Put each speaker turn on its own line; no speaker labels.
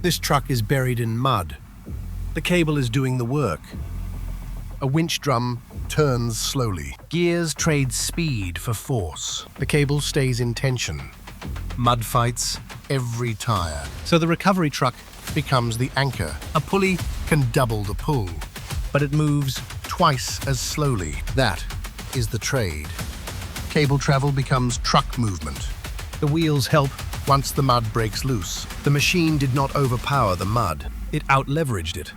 This truck is buried in mud. The cable is doing the work. A winch drum turns slowly. Gears trade speed for force. The cable stays in tension. Mud fights every tire. So the recovery truck becomes the anchor. A pulley can double the pull, but it moves twice as slowly. That is the trade. Cable travel becomes truck movement. The wheels help once the mud breaks loose. The machine did not overpower the mud. It out-leveraged it.